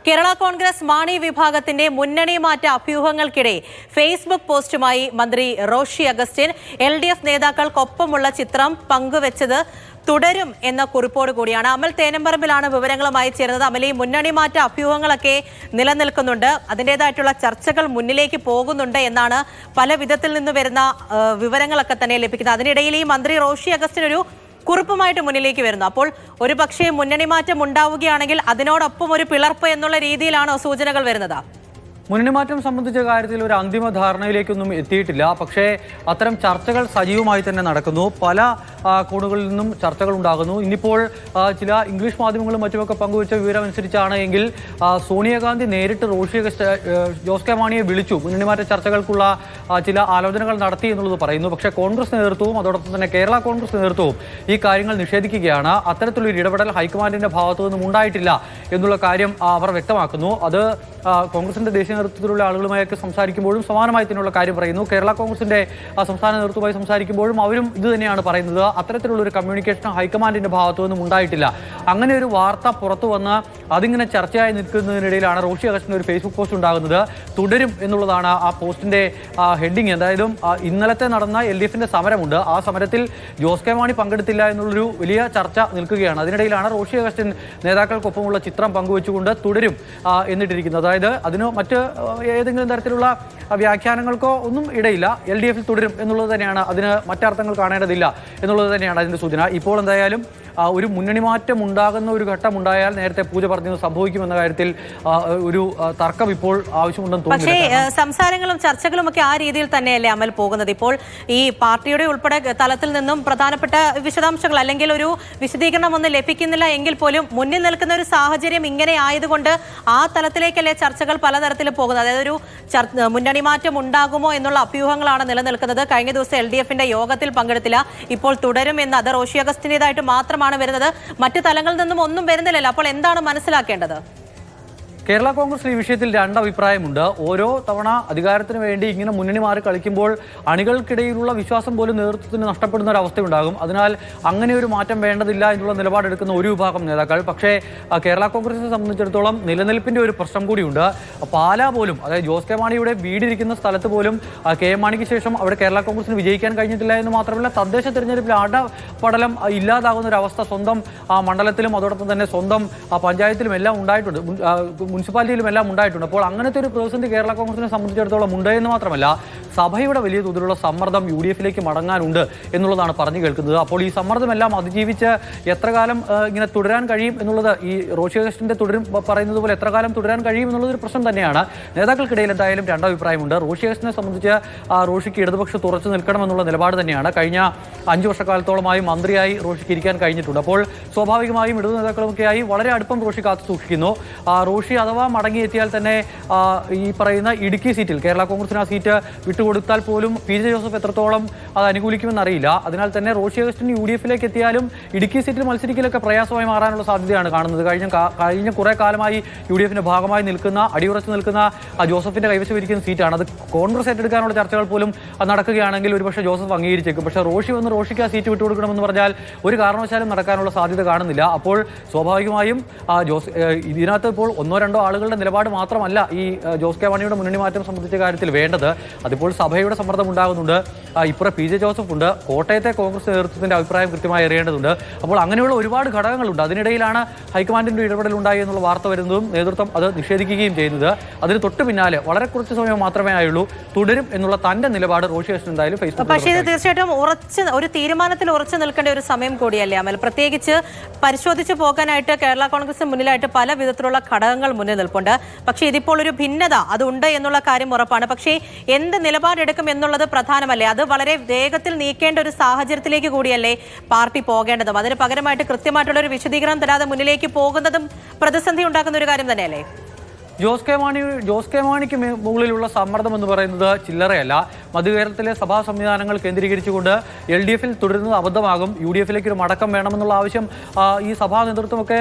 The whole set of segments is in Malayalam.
കേരള കോൺഗ്രസ് മാണി വിഭാഗത്തിന്റെ മുന്നണി മാറ്റ അഭ്യൂഹങ്ങൾക്കിടെ ഫേസ്ബുക്ക് പോസ്റ്റുമായി മന്ത്രി റോഷി അഗസ്റ്റിൻ LDF നേതാക്കൾക്കൊപ്പമുള്ള ചിത്രം പങ്കുവച്ചത് തുടരും എന്ന കുറിപ്പോട് കൂടിയാണ്. അമൽ തേനമ്പറമ്പിലാണ് വിവരങ്ങളുമായി ചേർന്നത്. അമൽ, ഈ മുന്നണി മാറ്റ അഭ്യൂഹങ്ങളൊക്കെ നിലനിൽക്കുന്നുണ്ട്, അതിൻ്റെതായിട്ടുള്ള ചർച്ചകൾ മുന്നിലേക്ക് പോകുന്നുണ്ട് എന്നാണ് പല വിധത്തിൽ നിന്ന് വരുന്ന വിവരങ്ങളൊക്കെ തന്നെ ലഭിക്കുന്നത്. അതിനിടയിൽ ഈ മന്ത്രി റോഷി അഗസ്റ്റിൻ ഒരു കുറിപ്പുമായിട്ട് മുന്നിലേക്ക് വരുന്നു. അപ്പോൾ ഒരു പക്ഷേ മുന്നണി മാറ്റം ഉണ്ടാവുകയാണെങ്കിൽ അതിനോടൊപ്പം ഒരു പിളർപ്പ് എന്നുള്ള രീതിയിലാണോ സൂചനകൾ വരുന്നത്? മുന്നണി മാറ്റം സംബന്ധിച്ച കാര്യത്തിൽ ഒരു അന്തിമ ധാരണയിലേക്കൊന്നും എത്തിയിട്ടില്ല. പക്ഷേ അത്തരം ചർച്ചകൾ സജീവമായി തന്നെ നടക്കുന്നു. പല കോണുകളിൽ നിന്നും ചർച്ചകൾ ഉണ്ടാകുന്നു. ഇന്നിപ്പോൾ ചില ഇംഗ്ലീഷ് മാധ്യമങ്ങളും മറ്റുമൊക്കെ പങ്കുവച്ച വിവരം അനുസരിച്ചാണ് എങ്കിൽ സോണിയാഗാന്ധി നേരിട്ട് ജോസ് കെ മാണിയെ വിളിച്ചു മുന്നണി മാറ്റ ചർച്ചകൾക്കുള്ള ചില ആലോചനകൾ നടത്തി എന്നുള്ളത് പറയുന്നു. പക്ഷേ കോൺഗ്രസ് നേതൃത്വവും അതോടൊപ്പം തന്നെ കേരള കോൺഗ്രസ് നേതൃത്വവും ഈ കാര്യങ്ങൾ നിഷേധിക്കുകയാണ്. അത്തരത്തിലൊരു ഇടപെടൽ ഹൈക്കമാൻഡിന്റെ ഭാഗത്തു നിന്നും ഉണ്ടായിട്ടില്ല എന്നുള്ള കാര്യം അവർ വ്യക്തമാക്കുന്നു. അത് കോൺഗ്രസിന്റെ ദേശീയ നേതൃത്വത്തിലുള്ള ആളുകളുമായൊക്കെ സംസാരിക്കുമ്പോഴും സമാനമായി തന്നെയുള്ള കാര്യം പറയുന്നു. കേരള കോൺഗ്രസിന്റെ സംസ്ഥാന നേതൃത്വവുമായി സംസാരിക്കുമ്പോഴും അവരും ഇത് തന്നെയാണ് പറയുന്നത്. അത്തരത്തിലുള്ള ഒരു കമ്മ്യൂണിക്കേഷൻ ഹൈക്കമാൻഡിന്റെ ഭാഗത്തു നിന്നും ഉണ്ടായിട്ടില്ല. അങ്ങനെ ഒരു വാർത്ത പുറത്തു വന്ന് അതിങ്ങനെ ചർച്ചയായി നിൽക്കുന്നതിനിടയിലാണ് റോഷി അഗസ്റ്റിന്റെ ഒരു ഫേസ്ബുക്ക് പോസ്റ്റ് ഉണ്ടാകുന്നത്. തുടരും എന്നുള്ളതാണ് ആ പോസ്റ്റിന്റെ ഹെഡിങ്. എന്തായാലും ഇന്നലത്തെ നടന്ന LDFന്റെ സമരമുണ്ട്. ആ സമരത്തിൽ ജോസ് കെ മാണി പങ്കെടുത്തില്ല എന്നുള്ളൊരു വലിയ ചർച്ച നിൽക്കുകയാണ്. അതിനിടയിലാണ് റോഷി അഗസ്റ്റിൻ നേതാക്കൾക്കൊപ്പമുള്ള ചിത്രം പങ്കുവെച്ചുകൊണ്ട് തുടരും എന്നിട്ടിരിക്കുന്നത്. അതായത് അതിന് മറ്റ് ഏതെങ്കിലും തരത്തിലുള്ള വ്യാഖ്യാനങ്ങൾക്കോ ഒന്നും ഇടയില്ല. LDFൽ തുടരും എന്നുള്ളത് തന്നെയാണ്, അതിന് മറ്റർത്ഥങ്ങൾ കാണേണ്ടതില്ല എന്നുള്ളത് തന്നെയാണ് അതിൻ്റെ സൂചന. ഇപ്പോൾ എന്തായാലും ഒരു മുന്നണി മാറ്റം ഉണ്ടാകുന്ന ഒരു ഘട്ടം ഉണ്ടായാൽ നേരത്തെ പൂജ പറഞ്ഞത് സംഭവിക്കുമെന്ന കാര്യത്തിൽ ഒരു തർക്കം ഇപ്പോൾ ആവശ്യമുണ്ടെന്ന് തോന്നുന്നു. പക്ഷേ സംസാരങ്ങളും ചർച്ചകളും ഒക്കെ ആ രീതിയിൽ തന്നെയല്ലേ അമൽ പോകുന്നത്? ഇപ്പോൾ ഈ പാർട്ടിയുടെ ഉൾപ്പെടെ തലത്തിൽ നിന്നും പ്രധാനപ്പെട്ട വിശദാംശങ്ങൾ അല്ലെങ്കിൽ ഒരു വിശദീകരണം ഒന്നും ലഭിക്കുന്നില്ല എങ്കിൽ പോലും മുന്നിൽ നിൽക്കുന്ന ഒരു സാഹചര്യം ഇങ്ങനെ ആയതുകൊണ്ട് ആ തലത്തിലേക്കല്ലേ ചർച്ചകൾ പലതരത്തിൽ പോകുന്നത്? അതായത് ഒരു മുന്നണി മാറ്റം ഉണ്ടാകുമോ എന്നുള്ള അഭ്യൂഹങ്ങളാണ് നിലനിൽക്കുന്നത്. കഴിഞ്ഞ ദിവസം LDFന്റെ യോഗത്തിൽ പങ്കെടുത്തില്ല, ഇപ്പോൾ തുടരും എന്ന് അത് റോഷി അഗസ്റ്റിന്റേതായിട്ട് മാത്രമാണ് വരുന്നത്, മറ്റു തലങ്ങളിൽ നിന്നും ഒന്നും വരുന്നില്ലല്ലോ. അപ്പോൾ എന്താണ് മനസ്സിലാക്കേണ്ടത്? കേരള കോൺഗ്രസ് ഈ വിഷയത്തിൽ രണ്ടഭിപ്രായമുണ്ട്. ഓരോ തവണ അധികാരത്തിന് വേണ്ടി ഇങ്ങനെ മുന്നണി മാറി കളിക്കുമ്പോൾ അണികൾക്കിടയിലുള്ള വിശ്വാസം പോലും നേതൃത്വത്തിന് നഷ്ടപ്പെടുന്ന ഒരു അവസ്ഥയുണ്ടാകും. അതിനാൽ അങ്ങനെ ഒരു മാറ്റം വേണ്ടതില്ല എന്നുള്ള നിലപാടെടുക്കുന്ന ഒരു വിഭാഗം നേതാക്കൾ. പക്ഷേ കേരള കോൺഗ്രസിനെ സംബന്ധിച്ചിടത്തോളം നിലനിൽപ്പിന്റെ ഒരു പ്രശ്നം കൂടിയുണ്ട്. പാലാ പോലും, അതായത് ജോസ് കെ മാണിയുടെ വീടിരിക്കുന്ന സ്ഥലത്ത് പോലും KM മാണിക്ക് ശേഷം അവിടെ കേരള കോൺഗ്രസിന് വിജയിക്കാൻ കഴിഞ്ഞിട്ടില്ല എന്ന് മാത്രമല്ല തദ്ദേശ തെരഞ്ഞെടുപ്പിൽ അടപടലം ഇല്ലാതാകുന്ന ഒരു അവസ്ഥ സ്വന്തം മണ്ഡലത്തിലും അതോടൊപ്പം തന്നെ സ്വന്തം പഞ്ചായത്തിലും എല്ലാം ഉണ്ടായിട്ടുണ്ട്, മുനിസിപ്പാലിറ്റിയിലും എല്ലാം ഉണ്ടായിട്ടുണ്ട്. അപ്പോൾ അങ്ങനത്തെ ഒരു പ്രതിസന്ധി കേരള കോൺഗ്രസിനെ സംബന്ധിച്ചിടത്തോളം ഉണ്ട് എന്ന് മാത്രമല്ല സഭയുടെ വലിയ തോതിലുള്ള സമ്മർദ്ദം UDFിലേക്ക് മടങ്ങാനുണ്ട് എന്നുള്ളതാണ് പറഞ്ഞു കേൾക്കുന്നത്. അപ്പോൾ ഈ സമ്മർദ്ദമെല്ലാം അതിജീവിച്ച് എത്ര കാലം ഇങ്ങനെ തുടരാൻ കഴിയും എന്നുള്ളത്, ഈ റോഷി അഗസ്റ്റിന്റെ തുടരും പറയുന്നത് പോലെ എത്ര കാലം തുടരാൻ കഴിയും എന്നുള്ളതൊരു പ്രശ്നം തന്നെയാണ്. നേതാക്കൾക്കിടയിൽ എന്തായാലും രണ്ടഭിപ്രായമുണ്ട്. റോഷി അഗസ്റ്റിനെ സംബന്ധിച്ച് റോഷിക്ക് ഇടതുപക്ഷത്ത് ഉറച്ചു നിൽക്കണമെന്നുള്ള നിലപാട് തന്നെയാണ്. കഴിഞ്ഞ 5 വർഷക്കാലത്തോളമായി മന്ത്രിയായി റോഷിക്ക് ഇരിക്കാൻ കഴിഞ്ഞിട്ടുണ്ട്. അപ്പോൾ സ്വാഭാവികമായും ഇടതു നേതാക്കളുമൊക്കെയായി വളരെ അടുപ്പം റോഷി കാത്തു സൂക്ഷിക്കുന്നു. റോഷി അഥവാ മടങ്ങിയെത്തിയാൽ തന്നെ ഈ പറയുന്ന ഇടുക്കി സീറ്റിൽ കേരള കോൺഗ്രസിന് ആ സീറ്റ് വിട്ടുകൊടുത്താൽ പോലും PJ ജോസഫ് എത്രത്തോളം അത് അനുകൂലിക്കുമെന്നറിയില്ല. അതിനാൽ തന്നെ റോഷി അഗസ്റ്റിൻ UDFിലേക്ക് എത്തിയാലും ഇടുക്കി സീറ്റിൽ മത്സരിക്കലൊക്കെ പ്രയാസമായി മാറാനുള്ള സാധ്യതയാണ് കാണുന്നത്. കഴിഞ്ഞ കുറേ കാലമായി UDFിന്റെ ഭാഗമായി നിൽക്കുന്ന, അടിയുറച്ചു നിൽക്കുന്ന ജോസഫിന്റെ കൈവശം ഇരിക്കുന്ന സീറ്റാണ്. അത് കോൺഗ്രസ് ഏറ്റെടുക്കാനുള്ള ചർച്ചകൾ പോലും നടക്കുകയാണെങ്കിൽ ഒരുപക്ഷെ ജോസഫ് അംഗീകരിച്ചേക്കും. പക്ഷേ റോഷിക്ക് ആ സീറ്റ് വിട്ടുകൊടുക്കണമെന്ന് പറഞ്ഞാൽ ഒരു കാരണവശാലും നടക്കാനുള്ള സാധ്യത കാണുന്നില്ല. അപ്പോൾ സ്വാഭാവികമായും ഇതിനകത്ത് ഇപ്പോൾ 1-2 ആളുകളുടെ നിലപാട് മാത്രമല്ല ഈ ജോസ് കെ മാണിയുടെ മുന്നണി മാറ്റം സംബന്ധിച്ച കാര്യത്തിൽ വേണ്ടത്. അതിപ്പോൾ സഭയുടെ സമ്മർദ്ദം ഉണ്ടാകുന്നുണ്ട്. ഇപ്പുറം PJ ജോസഫ് ഉണ്ട്. കോട്ടയത്തെ കോൺഗ്രസ് നേതൃത്വത്തിന്റെ അഭിപ്രായം കൃത്യമായി അറിയേണ്ടതുണ്ട്. അപ്പോൾ അങ്ങനെയുള്ള ഒരുപാട് ഘടകങ്ങളുണ്ട്. അതിനിടയിലാണ് ഹൈക്കമാൻഡിന്റെ ഇടപെടൽ ഉണ്ടായി എന്നുള്ള വാർത്ത വരുന്നതും നേതൃത്വം അത് നിഷേധിക്കുകയും ചെയ്യുന്നത്. അതിന് തൊട്ട് പിന്നാലെ വളരെ കുറച്ച് സമയം മാത്രമേ ആയുള്ളൂ തുടരും എന്നുള്ള തന്റെ നിലപാട് റോഷി അഗസ്റ്റിൻ എന്തായാലും ഫേസ്ബുക്കിൽ. പക്ഷേ ഇത് തീർച്ചയായിട്ടും ഒരു തീരുമാനത്തിൽ ഉറച്ചു നിൽക്കേണ്ട ഒരു സമയം കൂടിയല്ലേ അമൽ? പ്രത്യേകിച്ച് പരിശോധിച്ചു പോകാനായിട്ട് കേരള കോൺഗ്രസിന് മുന്നിലായിട്ട് പല വിധത്തിലുള്ള ഘടകങ്ങൾ മുന്നിൽ നിൽപ്പുണ്ട്. പക്ഷേ ഇതിപ്പോൾ ഒരു ഭിന്നത അതുണ്ട് എന്നുള്ള കാര്യം ഉറപ്പാണ്. പക്ഷേ എന്ത് നിലപാടെടുക്കും എന്നുള്ളത് പ്രധാനമല്ലേ? അത് വളരെ വേഗത്തിൽ നീക്കേണ്ട ഒരു സാഹചര്യത്തിലേക്ക് കൂടിയല്ലേ പാർട്ടി പോകേണ്ടതും? അതിന് പകരമായിട്ട് കൃത്യമായിട്ടുള്ള ഒരു വിശദീകരണം തരാതെ മുന്നിലേക്ക് പോകുന്നതും പ്രതിസന്ധി ഉണ്ടാക്കുന്ന ഒരു കാര്യം തന്നെയല്ലേ? ജോസ് കെ മാണിക്ക് മുകളിലുള്ള സമ്മർദ്ദം എന്ന് പറയുന്നത് ചില്ലറയല്ല. മധ്യകേരളത്തിലെ സഭാ സംവിധാനങ്ങൾ കേന്ദ്രീകരിച്ചുകൊണ്ട് LDF-ൽ തുടരുന്നത് അബദ്ധമാകും, UDF-ലേക്ക് ഒരു മടക്കം വേണമെന്നുള്ള ആവശ്യം ഈ സഭാ നേതൃത്വമൊക്കെ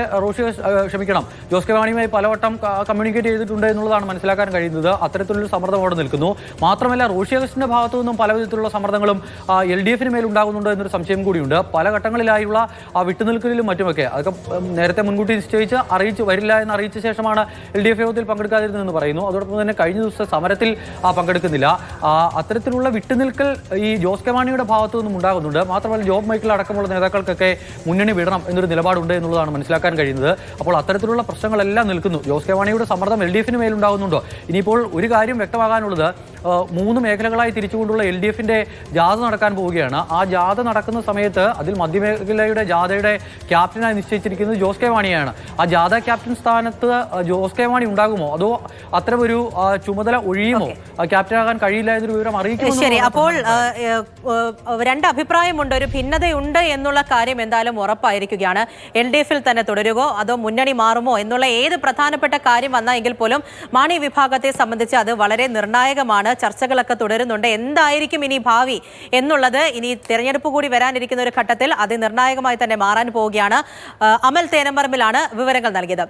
ജോസ് കെ മാണിയുമായി പലവട്ടം കമ്മ്യൂണിക്കേറ്റ് ചെയ്തിട്ടുണ്ട് എന്നുള്ളതാണ് മനസ്സിലാക്കാൻ കഴിയുന്നത്. അത്തരത്തിലൊരു സമ്മർദ്ദം അവിടെ നിൽക്കുന്നു. മാത്രമല്ല റോഷി അഗസ്റ്റിന്റെ ഭാഗത്തു നിന്നും പല വിധത്തിലുള്ള സമ്മർദ്ദങ്ങളും LDF-ന് മേൽ ഉണ്ടാകുന്നുണ്ട് എന്നൊരു സംശയം കൂടിയുണ്ട്. പല ഘട്ടങ്ങളിലായുള്ള വിട്ടുനിൽക്കലിലും മറ്റുമൊക്കെ അതൊക്കെ നേരത്തെ മുൻകൂട്ടി നിശ്ചയിച്ച് വരില്ല എന്ന് അറിയിച്ച ശേഷമാണ് LDF യോഗത്തിൽ പങ്കെടുക്കാതിരുന്നതെന്ന് പറയുന്നു. അതോടൊപ്പം തന്നെ കഴിഞ്ഞ ദിവസത്തെ സമരത്തിൽ പങ്കെടുക്കുന്നില്ല. അത്തരത്തിലുള്ള വിട്ടുനിൽക്കൽ ഈ ജോസ് കെ മാണിയുടെ ഭാഗത്തു നിന്നും ഉണ്ടാകുന്നുണ്ട്. മാത്രമല്ല ജോബ് മൈക്കിൾ അടക്കമുള്ള നേതാക്കൾക്കൊക്കെ മുന്നണി വിടണം എന്നൊരു നിലപാടുണ്ട് എന്നുള്ളതാണ് മനസ്സിലാക്കാൻ കഴിയുന്നത്. അപ്പോൾ അത്തരത്തിലുള്ള പ്രശ്നങ്ങളെല്ലാം നിൽക്കുന്നു. ജോസ് കെ മാണിയുടെ സമ്മർദ്ദം LDF-ന് മേലുണ്ടാകുന്നുണ്ടോ? ഇനിയിപ്പോൾ ഒരു കാര്യം വ്യക്തമാകാനുള്ളത് 3 മേഖലകളായി തിരിച്ചുകൊണ്ടുള്ള LDF-ന്റെ ജാഥ നടക്കാൻ പോവുകയാണ്. ആ ജാഥ നടക്കുന്ന സമയത്ത് അതിൽ മധ്യമേഖലയുടെ ജാഥയുടെ ക്യാപ്റ്റനായി നിശ്ചയിച്ചിരിക്കുന്നത് ജോസ് കെ മാണിയാണ്. ആ ജാഥ ക്യാപ്റ്റൻ സ്ഥാനത്ത് ജോസ് കെ മാണി ഉണ്ടാകുമോ അതോ അത്തരമൊരു ചുമതല ഒഴിയുമോ? ക്യാപ്റ്റനാകാൻ കഴിയില്ല എന്നൊരു വിവരം അറിയിക്കും. ശരി, അപ്പോൾ 2 അഭിപ്രായമുണ്ട്, ഒരു ഭിന്നതയുണ്ട് എന്നുള്ള കാര്യം എന്തായാലും ഉറപ്പായിരിക്കുകയാണ്. LDF-ൽ തന്നെ തുടരുകയോ അതോ മുന്നണി മാറുമോ എന്നുള്ള ഏത് പ്രധാനപ്പെട്ട കാര്യം വന്നെങ്കിൽ പോലും മാണി വിഭാഗത്തെ സംബന്ധിച്ച് അത് വളരെ നിർണായകമാണ്. ചർച്ചകളൊക്കെ തുടരുന്നുണ്ട്. എന്തായിരിക്കും ഇനി ഭാവി എന്നുള്ളത് ഇനി തെരഞ്ഞെടുപ്പ് കൂടി വരാനിരിക്കുന്ന ഒരു ഘട്ടത്തിൽ അതിനിർണായകമായി തന്നെ മാറാൻ പോവുകയാണ്. അമൽ തേനമ്പറമ്പിലാണ് വിവരങ്ങൾ നൽകിയത്.